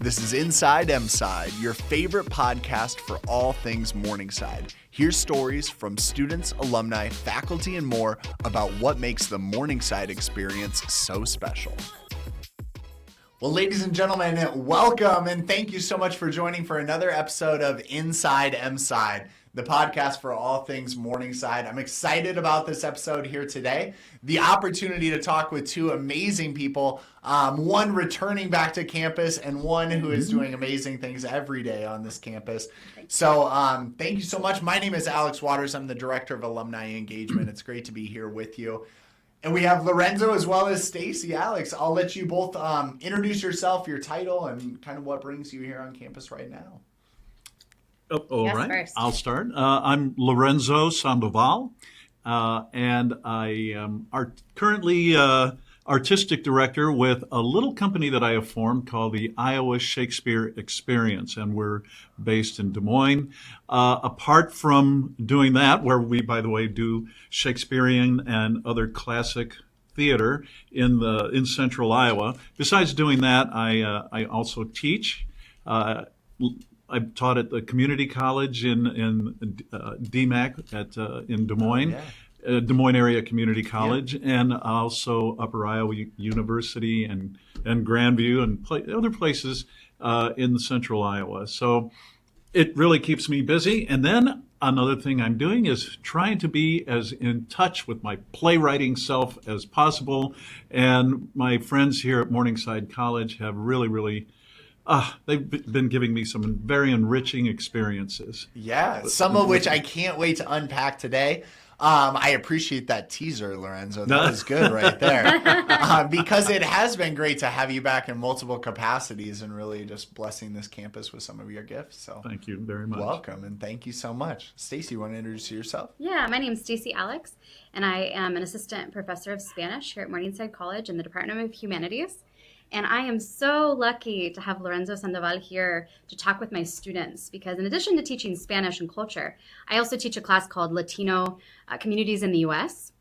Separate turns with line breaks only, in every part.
This is Inside Mside, your favorite podcast for all things Morningside. Here's stories from students, alumni, faculty, and more about what makes the Morningside experience so special. Well, ladies and gentlemen, welcome and thank you so much for joining for another episode of Inside Mside, the podcast for all things Morningside. I'm excited about this episode here today. The opportunity to talk with two amazing people, one returning back to campus and one who is doing amazing things every day on this campus. So thank you so much. My name is Alex Waters. I'm the Director of Alumni Engagement. It's great to be here with you. And we have Lorenzo as well as Stacey Alex. I'll let you both introduce yourself, your title, and kind of what brings you here on campus right now.
All right. First. I'll start. I'm Lorenzo Sandoval, and I am currently artistic director with a little company that I have formed called the Iowa Shakespeare Experience, and we're based in Des Moines. Apart from doing that, where we, by the way, do Shakespearean and other classic theater in Central Iowa. Besides doing that, I also teach. I've taught at the community college in DMAC in Des Moines, Des Moines Area Community College, and also Upper Iowa University and Grandview and other places in Central Iowa. So it really keeps me busy. And then another thing I'm doing is trying to be as in touch with my playwriting self as possible. And my friends here at Morningside College have really they've been giving me some very enriching experiences.
Yeah, some of which I can't wait to unpack today. I appreciate that teaser, Lorenzo. That was good right there. Because it has been great to have you back in multiple capacities and really just blessing this campus with some of your gifts. So
thank you very much.
Welcome, and thank you so much. Stacey, you want to introduce yourself?
Yeah, my name is Stacey Alex, and I am an assistant professor of Spanish here at Morningside College in the Department of Humanities. And I am so lucky to have Lorenzo Sandoval here to talk with my students because in addition to teaching Spanish and culture, I also teach a class called Latino Communities in the U.S.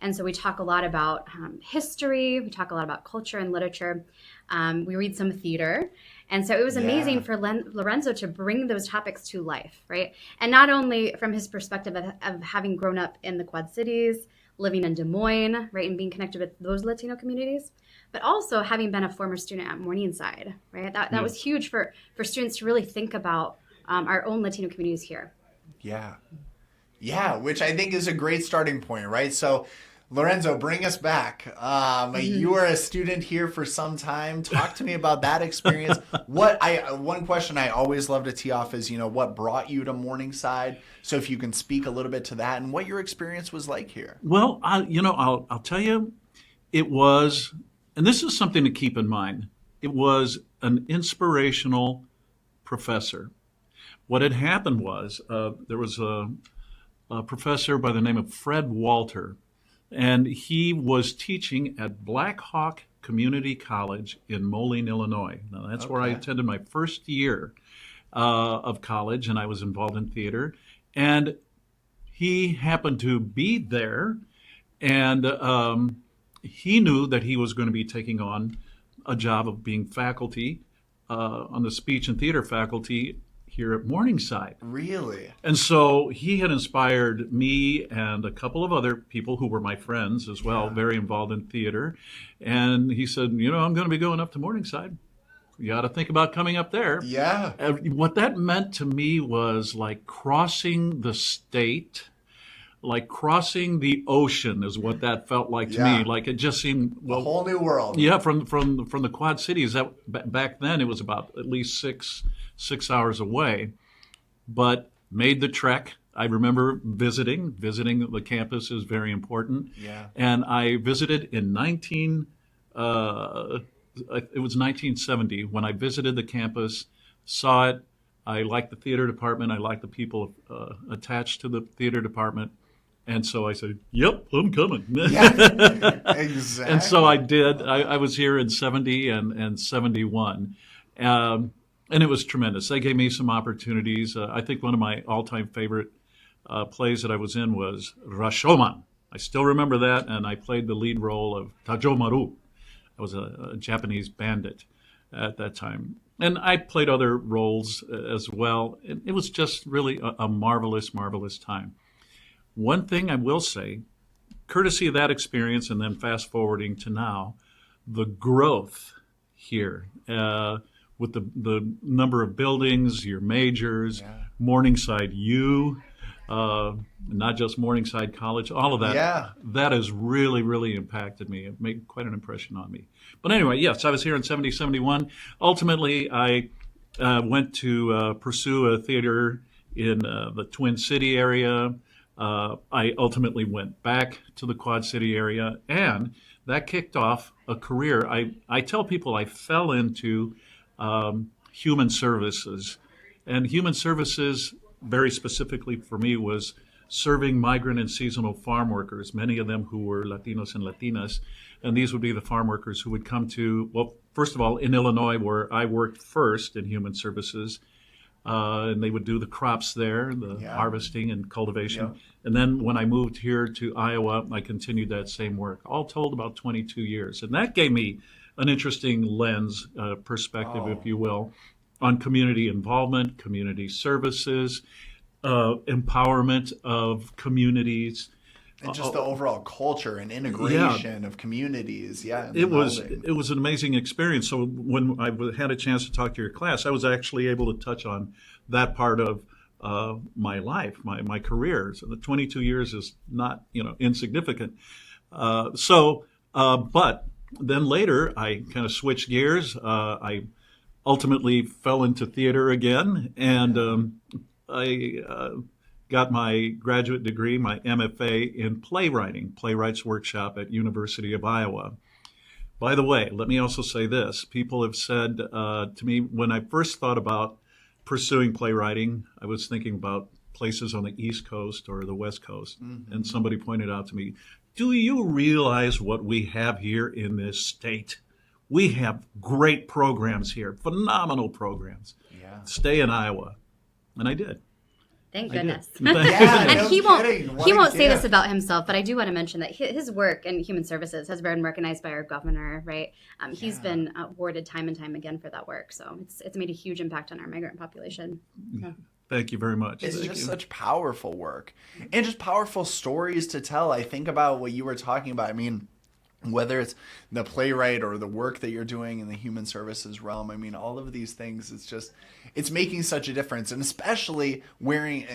And so we talk a lot about history, we talk a lot about culture and literature, we read some theater. And so it was amazing for Lorenzo to bring those topics to life, right? And not only from his perspective of having grown up in the Quad Cities, living in Des Moines, right, and being connected with those Latino communities, but also having been a former student at Morningside, right? That was huge for students to really think about our own Latino communities here.
Yeah, which I think is a great starting point, right? So, Lorenzo, bring us back. You were a student here for some time. Talk to me about that experience. One question I always love to tee off is, what brought you to Morningside? So if you can speak a little bit to that and what your experience was like here.
Well, I'll tell you, it was, and this is something to keep in mind, it was an inspirational professor. What had happened was there was a professor by the name of Fred Walter, and he was teaching at Black Hawk Community College in Moline, Illinois. Now, that's where I attended my first year of college, and I was involved in theater. And he happened to be there, and he knew that he was going to be taking on a job of being faculty on the speech and theater faculty here at Morningside.
Really?
And so he had inspired me and a couple of other people who were my friends as well, very involved in theater. And he said, I'm going to be going up to Morningside. You got to think about coming up there.
Yeah.
What that meant to me was like crossing the state, like crossing the ocean is what that felt like to me. Like it just seemed
a whole new world.
Yeah, from the Quad Cities. That back then it was about at least six hours away, but made the trek. I remember visiting the campus is very important.
Yeah.
And I visited in it was 1970 when I visited the campus, saw it. I liked the theater department. I liked the people attached to the theater department. And so I said, yep, I'm coming.
Yeah, exactly.
And so I did. I was here in 70 and 71. And it was tremendous. They gave me some opportunities. I think one of my all-time favorite plays that I was in was Rashomon. I still remember that, and I played the lead role of Tajomaru. I was a Japanese bandit. at that time. And I played other roles as well. It was just really a marvelous, marvelous time. One thing I will say, courtesy of that experience and then fast forwarding to now, the growth here with the number of buildings, your majors, Morningside U, not just Morningside College, all of that, that has really, really impacted me. It made quite an impression on me. But anyway, yes, I was here in 70, 71. Ultimately, I went to pursue a theater in the Twin City area. I ultimately went back to the Quad City area, and that kicked off a career. I tell people I fell into human services, and human services, very specifically for me, was serving migrant and seasonal farm workers, many of them who were Latinos and Latinas. And these would be the farm workers who would come to, well, first of all, in Illinois, where I worked first in human services, and they would do the crops there, the harvesting and cultivation. And then when I moved here to Iowa, I continued that same work, all told about 22 years. And that gave me an interesting lens, perspective, if you will, on community involvement, community services, empowerment of communities.
And just the overall culture and integration of communities.
It was an amazing experience. So when I had a chance to talk to your class, I was actually able to touch on that part of my life, my career. So the 22 years is not, insignificant. But then later I kind of switched gears. I ultimately fell into theater again, and I got my graduate degree, my MFA in playwriting, Playwrights Workshop at University of Iowa. By the way, let me also say this. People have said to me, when I first thought about pursuing playwriting, I was thinking about places on the East Coast or the West Coast. Mm-hmm. And somebody pointed out to me, do you realize what we have here in this state? We have great programs here, phenomenal programs. Yeah. Stay in Iowa. And I did.
Thank goodness.
And
he won't say this about himself, but I do want to mention that his work in human services has been recognized by our governor, right? He's been awarded time and time again for that work. So it's made a huge impact on our migrant population. So.
Thank you very much.
It's just such powerful work and just powerful stories to tell. I think about what you were talking about. I mean, whether it's the playwright or the work that you're doing in the human services realm, I mean, all of these things, it's making such a difference. And especially wearing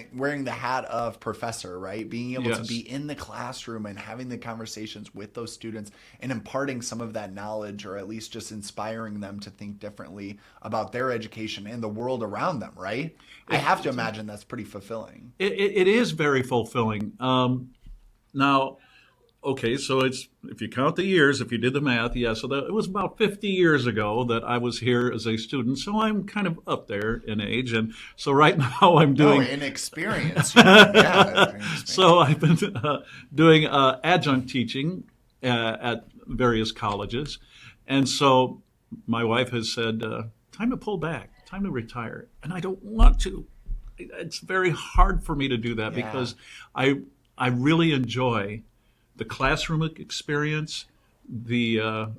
the hat of professor, right? Being able to be in the classroom and having the conversations with those students and imparting some of that knowledge, or at least just inspiring them to think differently about their education and the world around them, right? I have to imagine that's pretty fulfilling.
It is very fulfilling. Now, okay, so it's, if you count the years, if you did the math, it was about 50 years ago that I was here as a student. So I'm kind of up there in age. And so right now I'm doing...
in experience.
So I've been doing adjunct teaching at various colleges. And so my wife has said, time to pull back, time to retire. And I don't want to. It's very hard for me to do that because I really enjoy the classroom experience, the,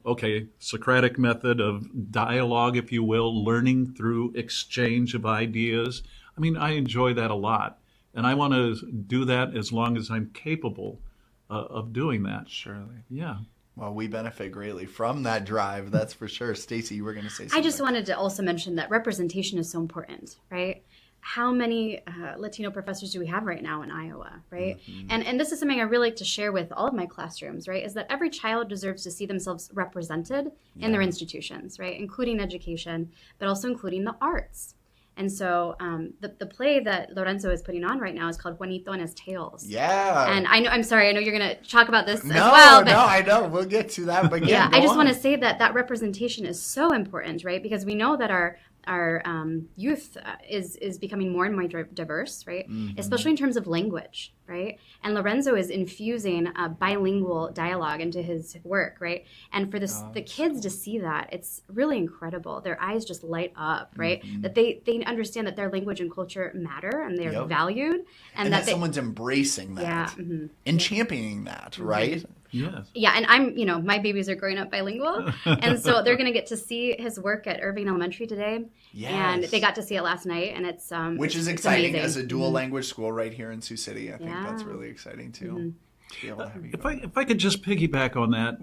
Socratic method of dialogue, if you will, learning through exchange of ideas. I mean, I enjoy that a lot. And I want to do that as long as I'm capable of doing that.
Surely.
Yeah.
Well, we benefit greatly from that drive, that's for sure. Stacey, you were going to say something.
I just wanted to also mention that representation is so important, right? How many Latino professors do we have right now in Iowa, right? Mm-hmm. And this is something I really like to share with all of my classrooms, right? Is that every child deserves to see themselves represented in their institutions, right? Including education, but also including the arts. And so the play that Lorenzo is putting on right now is called Juanitos Tails.
Yeah.
And I know, I'm sorry, I know you're going to talk about this as well. But,
no, I know. We'll get to that. But
I just want to say that representation is so important, right? Because we know that our youth is becoming more and more diverse, right? Mm-hmm. Especially in terms of language, right? And Lorenzo is infusing a bilingual dialogue into his work, right? And for the kids to see that, it's really incredible. Their eyes just light up, right? Mm-hmm. That they understand that their language and culture matter and they're valued.
And that someone's embracing that and championing that, right?
Yes.
Yeah, and my babies are growing up bilingual, and so they're going to get to see his work at Irving Elementary today.
Yes.
And they got to see it last night, and it's
which is
it's
exciting
amazing.
as a dual language school right here in Sioux City. I think
Yeah.
that's really exciting too. To be able to have you
If I could just piggyback on that,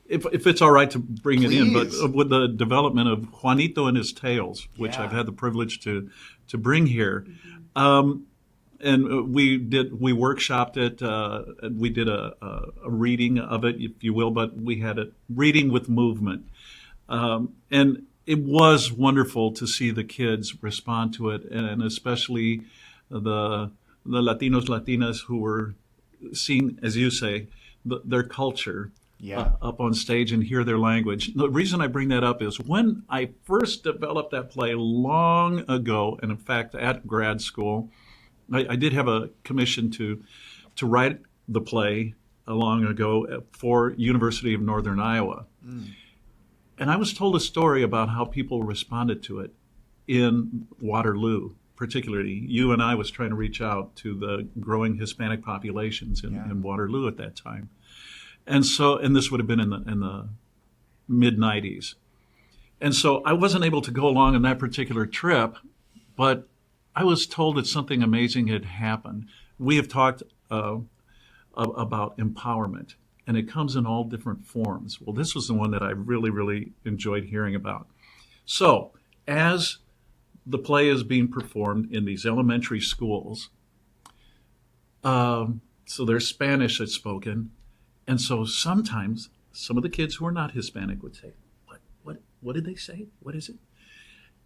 if it's all right to bring it in, but
Please.
with the development of Juanito and his Tails, which
Yeah.
I've had the privilege to bring here, and we workshopped it. We did a reading of it, if you will, but we had a reading with movement, and it was wonderful to see the kids respond to it, and especially the Latinos, Latinas who were seeing, as you say, their culture
Yeah.
up on stage and hear their language. The reason I bring that up is when I first developed that play long ago, and in fact at grad school, I did have a commission to write the play long ago for University of Northern Iowa. And I was told a story about how people responded to it in Waterloo. Particularly, you and I was trying to reach out to the growing Hispanic populations in Waterloo at that time, and this would have been in the mid '90s, and so I wasn't able to go along on that particular trip, but I was told that something amazing had happened. We have talked about empowerment, and it comes in all different forms. Well, this was the one that I really, really enjoyed hearing about. So, as the play is being performed in these elementary schools. So there's Spanish that's spoken. And so sometimes some of the kids who are not Hispanic would say, what did they say? What is it?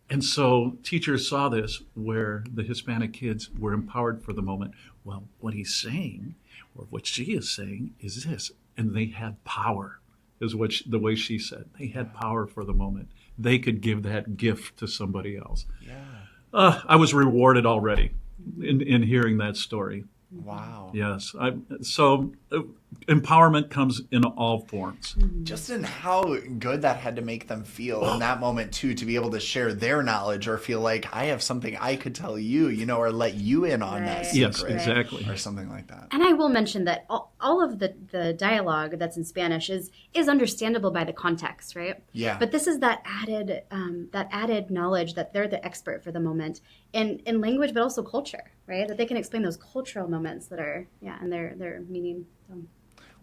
And so teachers saw this where the Hispanic kids were empowered for the moment. Well, what he's saying, or what she is saying, is this. And they had power, is the way she said. They had power for the moment. They could give that gift to somebody else.
Yeah.
I was rewarded already in hearing that story.
Wow.
Yes. So empowerment comes in all forms.
Just in how good that had to make them feel in that moment too, to be able to share their knowledge or feel like I have something I could tell you, or let you in on that
Right.
secret.
Yes, exactly.
Or something like that.
And I will mention that all of the dialogue that's in Spanish is understandable by the context, right?
Yeah.
But this is that added knowledge that they're the expert for the moment in language, but also culture, right? That they can explain those cultural moments that are, and their meaning.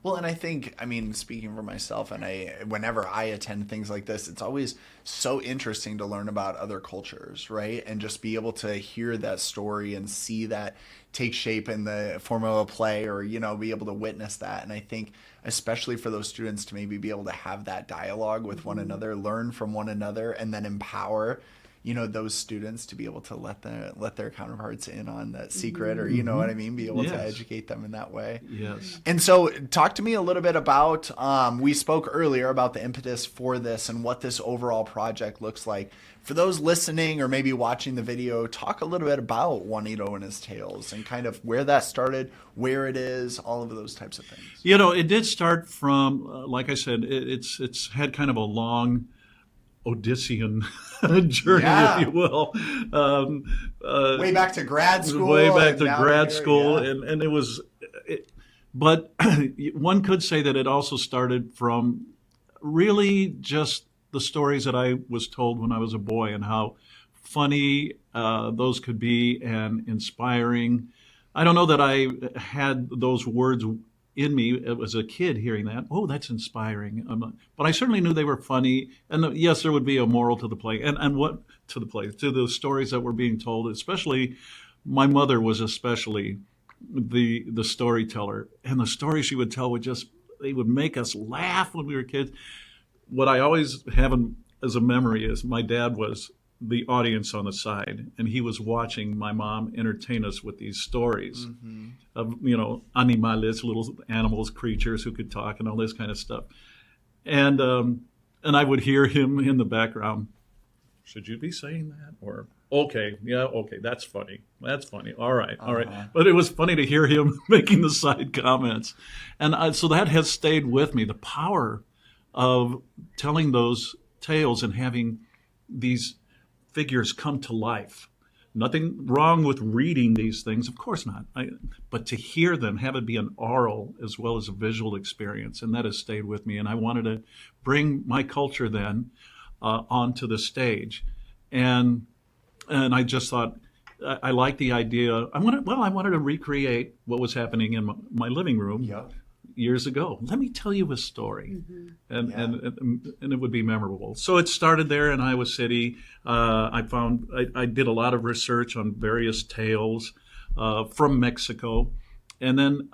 Well, and I think, speaking for myself, and whenever I attend things like this, it's always so interesting to learn about other cultures, right? And just be able to hear that story and see that take shape in the form of a play, or, be able to witness that. And I think, especially for those students to maybe be able to have that dialogue with one another, learn from one another, and then empower those students to be able to let their counterparts in on that secret, or what I mean, be able to educate them in that way.
Yes.
And so talk to me a little bit about, we spoke earlier about the impetus for this and what this overall project looks like. For those listening or maybe watching the video, talk a little bit about Juanito and his Tails and kind of where that started, where it is, all of those types of things.
It did start from, like I said, it's had kind of a long Odyssean journey, if you will.
Way back to grad school.
And it was, but one could say that it also started from really just the stories that I was told when I was a boy, and how funny those could be and inspiring. I don't know that I had those words in me as a kid hearing that. Oh, that's inspiring. But I certainly knew they were funny. And yes, there would be a moral to the play. And what to the play, to the stories that were being told. Especially, my mother was especially the storyteller. And the stories she would tell they would make us laugh when we were kids. What I always have as a memory is my dad was the audience on the side, and he was watching my mom entertain us with these stories of, animales, little animals, creatures who could talk and all this kind of stuff. And I would hear him in the background, should you be saying that? Or, okay, that's funny. All right. But it was funny to hear him making the side comments. And so that has stayed with me, the power of telling those tales and having these figures come to life, Nothing wrong with reading these things, of course not. But to hear them, have it be an oral as well as a visual experience, and that has stayed with me. And I wanted to bring my culture then onto the stage, and I just thought I liked the idea. I wanted to recreate what was happening in my living room.
Yep.
Years ago. Let me tell you a story, and it would be memorable. So it started there in Iowa City. I did a lot of research on various tales from Mexico, and then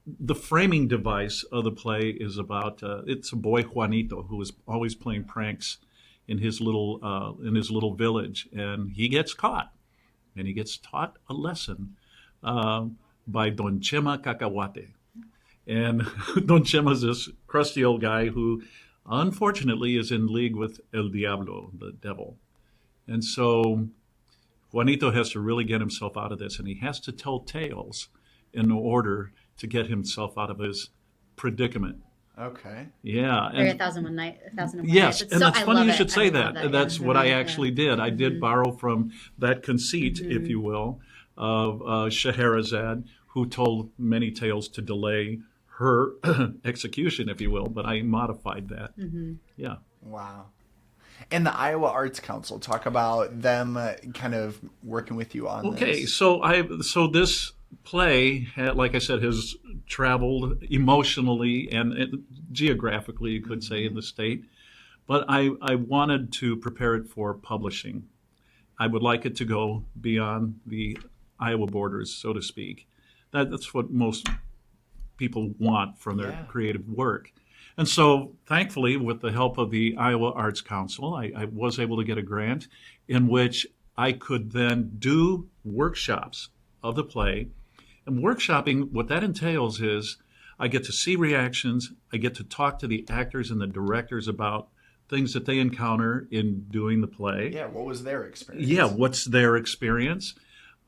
the framing device of the play is about it's a boy Juanito who is always playing pranks in his little village, and he gets caught, and he gets taught a lesson by Don Chema Cacahuate. And Don Chema's this crusty old guy who, unfortunately, is in league with El Diablo, the devil. And so Juanito has to really get himself out of this, and he has to tell tales in order to get himself out of his predicament.
Okay.
Yeah.
Very 1001 Night, 1001
Yes,
Nights.
and that's funny you should
I
say
love
that. That's what I actually did. I did borrow from that conceit, if you will, of Scheherazade, who told many tales to delay her execution, if you will, but I modified that. Yeah.
Wow. And the Iowa Arts Council, talk about them kind of working with you on this.
Okay, so this play, like I said, has traveled emotionally and geographically, you could say, in the state. But I wanted to prepare it for publishing. I would like it to go beyond the Iowa borders, so to speak. That's what most people want from their creative work. And so, thankfully, with the help of the Iowa Arts Council, I was able to get a grant in which I could then do workshops of the play. And workshopping, what that entails is I get to see reactions, I get to talk to the actors and the directors about things that they encounter in doing the play.
Yeah, what was their experience?
Yeah, what's their experience?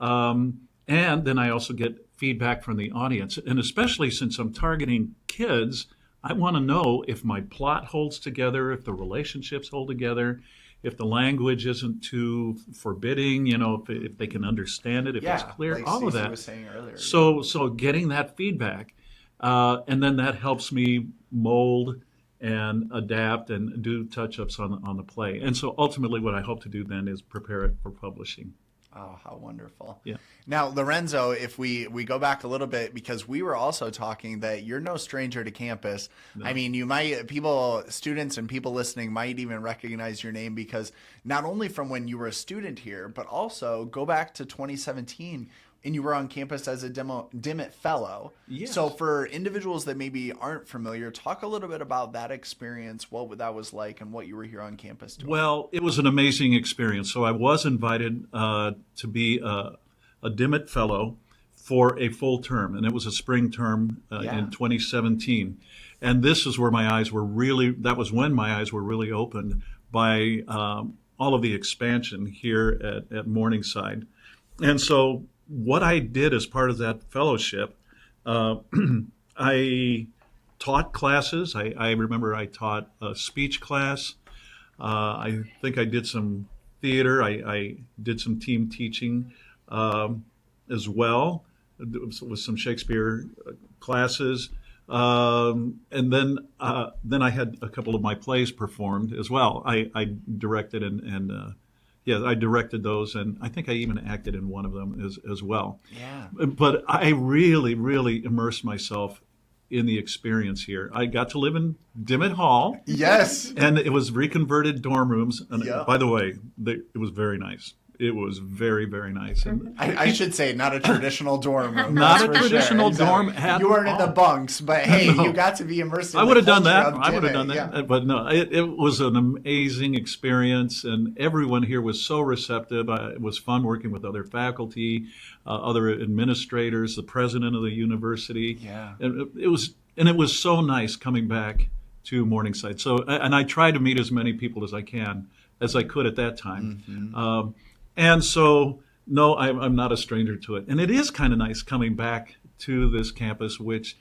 And then I also get feedback from the audience. And especially since I'm targeting kids, I want to know if my plot holds together, if the relationships hold together, if the language isn't too forbidding, if they can understand it, if it's clear,
like
all
Stacey
of that.
Was saying earlier.
So getting that feedback, and then that helps me mold and adapt and do touch-ups on the play. And so ultimately what I hope to do then is prepare it for publishing.
Oh, how wonderful.
Yeah.
Now, Lorenzo, if we go back a little bit, because we were also talking that you're no stranger to campus. No. I mean, students and people listening might even recognize your name because not only from when you were a student here, but also go back to 2017 and you were on campus as a Dimmitt Fellow.
Yes.
So for individuals that maybe aren't familiar, talk a little bit about that experience, what that was like, and what you were here on campus doing.
Well, it was an amazing experience. So I was invited to be a Dimmitt Fellow for a full term, and it was a spring term in 2017. And this is where that was when my eyes were really opened by all of the expansion here at Morningside. And so what I did as part of that fellowship, I taught classes. I remember I taught a speech class. I think I did some theater. I did some team teaching as well, with some Shakespeare classes. And then I had a couple of my plays performed as well. I directed I directed those, and I think I even acted in one of them as well.
Yeah.
But I really, really immersed myself in the experience here. I got to live in Dimmitt Hall.
Yes.
And it was reconverted dorm rooms. And
yeah.
By the way, it was very nice. It was very, very nice. And
I should say, not a traditional dorm room.
Not a traditional dorm at
You weren't
all.
in the bunks, but hey,
No.
you got to be immersed in
I would have done that.
I would have
done that. Yeah. But no, it was an amazing experience, and everyone here was so receptive. It was fun working with other faculty, other administrators, the president of the university.
Yeah.
And it was so nice coming back to Morningside. So, and I tried to meet as many people as I could at that time. Mm-hmm. And so, no, I'm not a stranger to it. And it is kind of nice coming back to this campus, which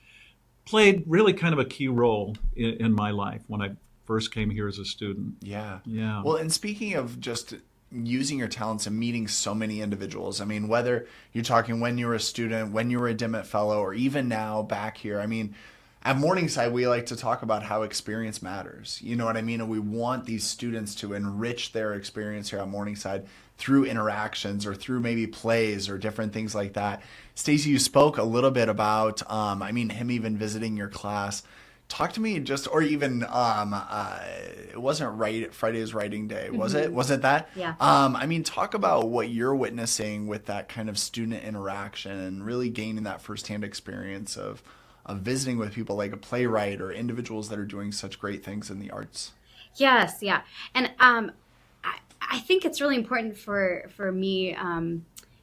played really kind of a key role in my life when I first came here as a student.
Yeah.
Yeah.
Well, and speaking of just using your talents and meeting so many individuals. I mean, whether you're talking when you were a student, when you were a Dimmitt Fellow, or even now back here. I mean, at Morningside, we like to talk about how experience matters. You know what I mean? And we want these students to enrich their experience here at Morningside through interactions or through maybe plays or different things like that. Stacey, you spoke a little bit about, him even visiting your class. Talk to me just, or even, it wasn't Friday's writing day, was it? Was it that?
Yeah.
Talk about what you're witnessing with that kind of student interaction and really gaining that firsthand experience of visiting with people like a playwright or individuals that are doing such great things in the arts.
Yes, yeah. And I think it's really important for me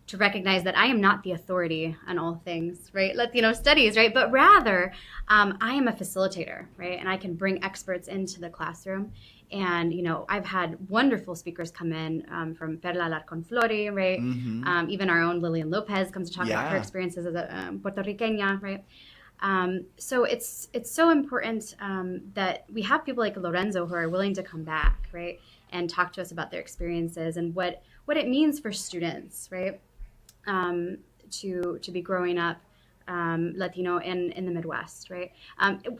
to recognize that I am not the authority on all things, right? Latino studies, right? But rather, I am a facilitator, right? And I can bring experts into the classroom. And, I've had wonderful speakers come in from Perla Alarcón Flori, right? Mm-hmm. Even our own Lillian Lopez comes to talk about her experiences as a Puerto Riqueña, right? So it's so important that we have people like Lorenzo who are willing to come back, right? And talk to us about their experiences and what it means for students, right? To be growing up Latino in the Midwest, right?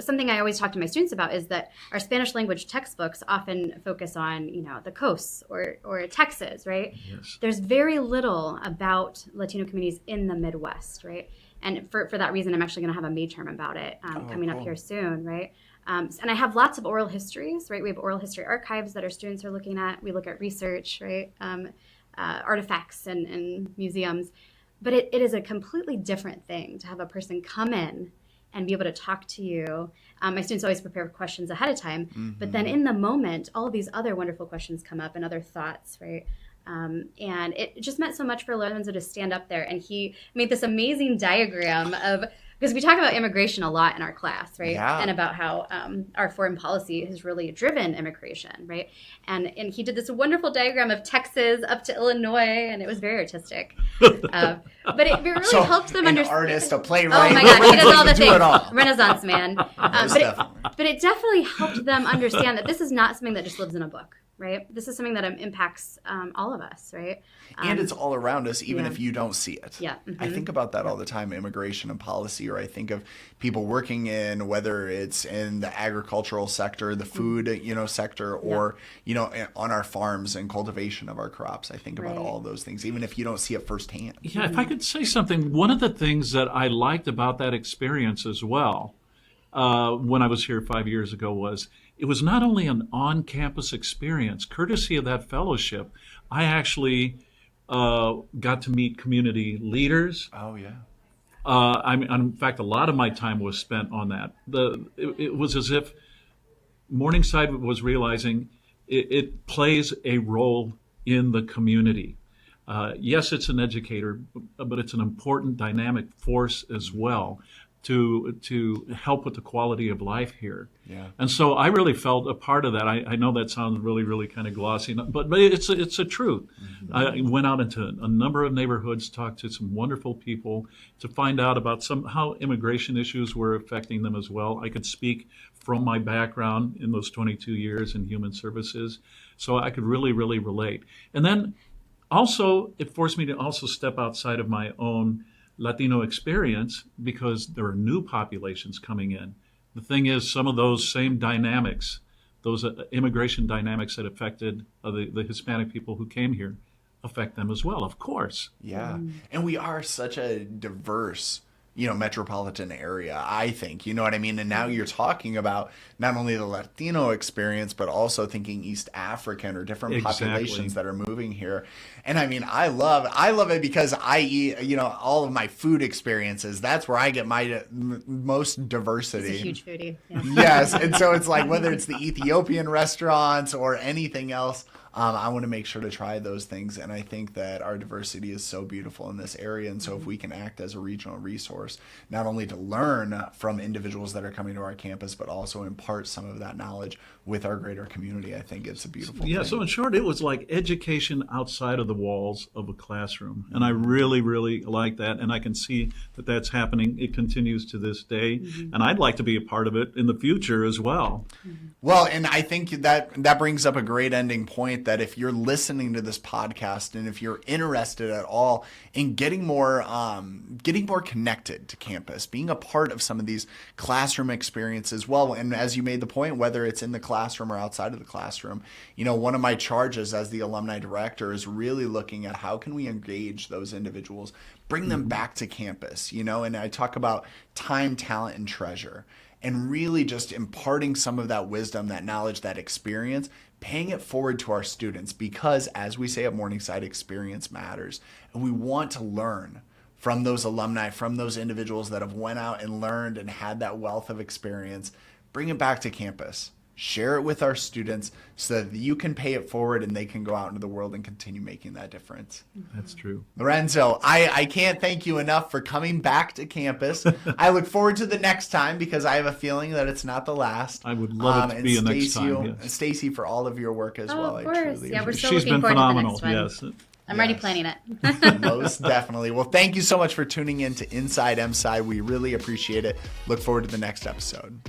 Something I always talk to my students about is that our Spanish language textbooks often focus on, the coasts or Texas, right?
Yes.
There's very little about Latino communities in the Midwest, right? And for that reason, I'm actually going to have a midterm about it coming up here soon, right? And I have lots of oral histories, right? We have oral history archives that our students are looking at. We look at research, right? Artifacts and museums. But it is a completely different thing to have a person come in and be able to talk to you. My students always prepare questions ahead of time. But then in the moment, all of these other wonderful questions come up and other thoughts, right? And it just meant so much for Lorenzo to stand up there. And he made this amazing diagram of, because we talk about immigration a lot in our class, right?
Yeah.
And about how our foreign policy has really driven immigration, right? And he did this wonderful diagram of Texas up to Illinois, and it was very artistic. But it really helped them understand.
An artist, a playwright.
Oh my God, he does all the things.
All.
Renaissance man. But it definitely helped them understand that this is not something that just lives in a book. Right? This is something that impacts all of us, right?
And it's all around us, even if you don't see it.
Yeah. Mm-hmm.
I think about that all the time, immigration and policy, or I think of people working in, whether it's in the agricultural sector, the food, sector, or, on our farms and cultivation of our crops. I think about all those things, even if you don't see it firsthand.
Yeah, if I could say something, one of the things that I liked about that experience as well, when I was here 5 years ago, was it was not only an on-campus experience. Courtesy of that fellowship, I actually got to meet community leaders.
Oh, yeah.
In fact, a lot of my time was spent on that. It was as if Morningside was realizing it plays a role in the community. Yes, it's an educator, but it's an important dynamic force as well to help with the quality of life here.
Yeah.
And so I really felt a part of that. I know that sounds really, really kind of glossy, but it's a truth. Mm-hmm. I went out into a number of neighborhoods, talked to some wonderful people to find out about how immigration issues were affecting them as well. I could speak from my background in those 22 years in human services, so I could really, really relate. And then also, it forced me to also step outside of my own Latino experience, because there are new populations coming in. The thing is, some of those same dynamics, those immigration dynamics that affected the Hispanic people who came here, affect them as well, of course.
Yeah. And we are such a diverse, metropolitan area, I think. You know what I mean? And now you're talking about not only the Latino experience, but also thinking East African or different populations that are moving here. And I love it because I eat, all of my food experiences. That's where I get my most diversity.
He's a huge foodie. Yeah.
Yes. And so it's like, whether it's the Ethiopian restaurants or anything else, I want to make sure to try those things. And I think that our diversity is so beautiful in this area. And so if we can act as a regional resource, not only to learn from individuals that are coming to our campus, but also impart some of that knowledge with our greater community, I think it's a beautiful thing.
Yeah, so in short, it was like education outside of the walls of a classroom. And I really, really like that. And I can see that that's happening. It continues to this day. Mm-hmm. And I'd like to be a part of it in the future as well.
Well, and I think that brings up a great ending point point that if you're listening to this podcast and if you're interested at all in getting more connected to campus, being a part of some of these classroom experiences, well, and as you made the point, whether it's in the classroom or outside of the classroom, one of my charges as the alumni director is really looking at how can we engage those individuals, bring them back to campus, and I talk about time, talent, and treasure, and really just imparting some of that wisdom, that knowledge, that experience, paying it forward to our students, because as we say at Morningside, experience matters. And we want to learn from those alumni, from those individuals that have went out and learned and had that wealth of experience. Bring it back to campus. Share it with our students so that you can pay it forward and they can go out into the world and continue making that difference.
That's true.
Lorenzo, I can't thank you enough for coming back to campus. I look forward to the next time because I have a feeling that it's not the last.
I would love it to be a next time. Yes.
And Stacey, for all of your work as well.
Of course. Yeah, we're still
She's
looking
been
forward to the
phenomenal.
next one.
Yes.
I'm already planning it.
Most definitely. Well, thank you so much for tuning in to Inside Mside. We really appreciate it. Look forward to the next episode.